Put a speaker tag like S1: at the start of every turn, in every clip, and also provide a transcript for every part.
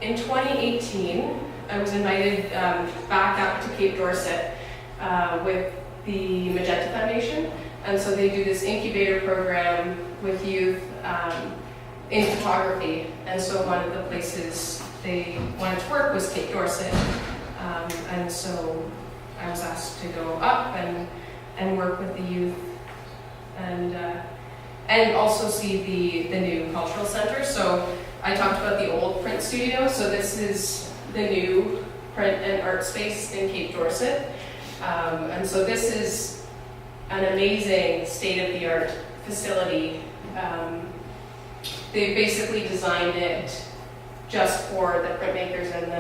S1: in 2018, I was invited back up to Cape Dorset with the Magenta Foundation. And so they do this incubator program with youth in photography. And so one of the places they wanted to work was Cape Dorset. And so I was asked to go up and work with the youth and also see the new cultural center. So I talked about the old print studio. So this is the new print and art space in Cape Dorset. And so this is an amazing state-of-the-art facility. They basically designed it just for the printmakers and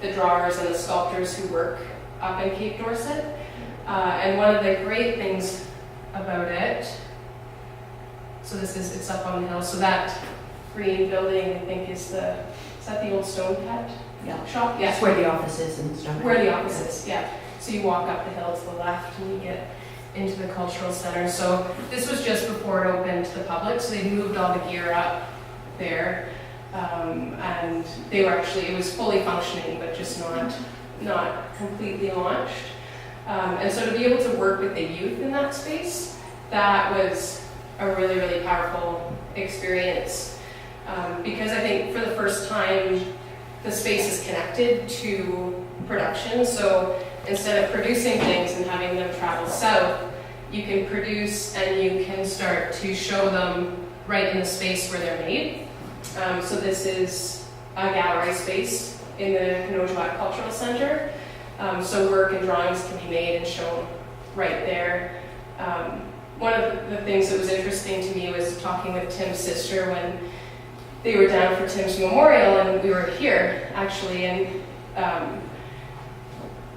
S1: the drawers and the sculptors who work up in Cape Dorset. And one of the great things about it, so it's up on the hill, so that green building, I think, is that the old stone cut shop? Yeah.
S2: That's where the office is and stuff.
S1: Where the office is, yeah. So you walk up the hill to the left and you get into the cultural center. So this was just before it opened to the public, so they moved all the gear up there. And they were actually, it was fully functioning, but just not completely launched. And so to be able to work with the youth in that space, that was a really, really powerful experience. Because I think for the first time, the space is connected to production. So instead of producing things and having them travel south, you can produce and you can start to show them right in the space where they're made. So this is a gallery space in the Kenojuak Cultural Center. So work and drawings can be made and shown right there. One of the things that was interesting to me was talking with Tim's sister when they were down for Tim's memorial, and we were here actually, and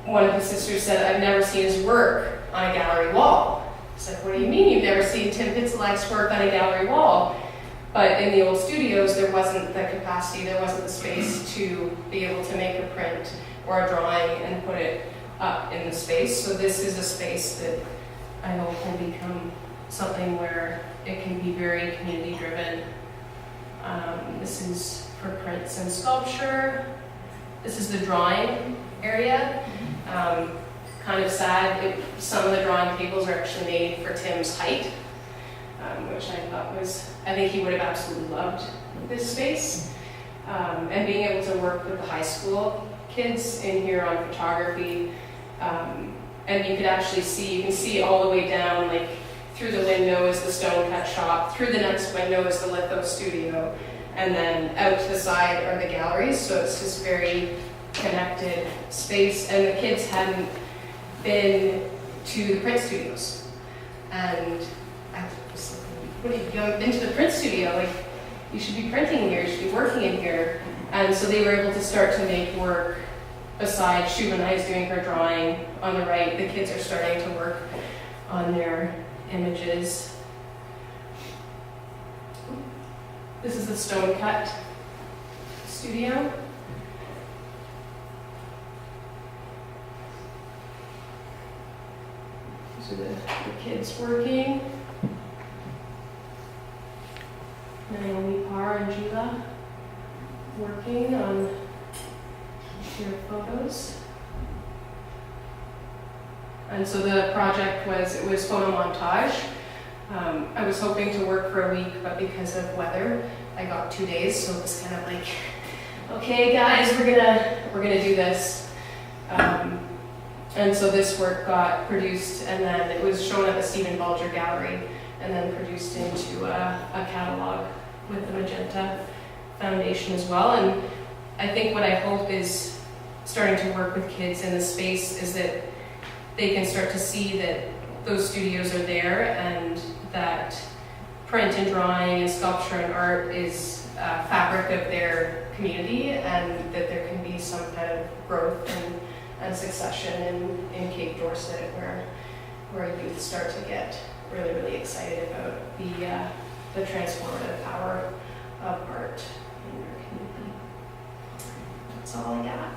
S1: one of the sisters said, "I've never seen his work on a gallery wall." I said, "What do you mean you've never seen Tim Pitzelak's work on a gallery wall?" But in the old studios, there wasn't the capacity, there wasn't the space to be able to make a print or a drawing and put it up in the space. So this is a space that I hope can become something where it can be very community driven. This is for prints and sculpture. This is the drawing area. Kind of sad, some of the drawing tables are actually made for Tim's height, which I thought I think he would have absolutely loved this space. And being able to work with the high school kids in here on photography, and you can see all the way down, like through the window is the stone cut shop, through the next window is the litho studio, and then out to the side are the galleries. So it's just very connected space, and the kids hadn't been to the print studios. And I was like, you haven't been to the print studio? Like, you should be printing here, you should be working in here. And so they were able to start to make work besides Shubhanai is doing her drawing on the right. The kids are starting to work on their images. This is the stone cut studio. These are the kids working. Naomi Parr and Jula working on their photos. And so the project was photo montage. I was hoping to work for a week, but because of weather, I got 2 days. So it was kind of like, okay, guys, we're gonna do this. And so this work got produced, and then it was shown at the Stephen Bulger Gallery, and then produced into a catalog with the Magenta Foundation as well. And I think what I hope is starting to work with kids in the space is that they can start to see that those studios are there, and that print and drawing and sculpture and art is a fabric of their community, and that there can be some kind of growth and succession in Cape Dorset where youth start to get really, really excited about the transformative power of art in their community. That's all I got.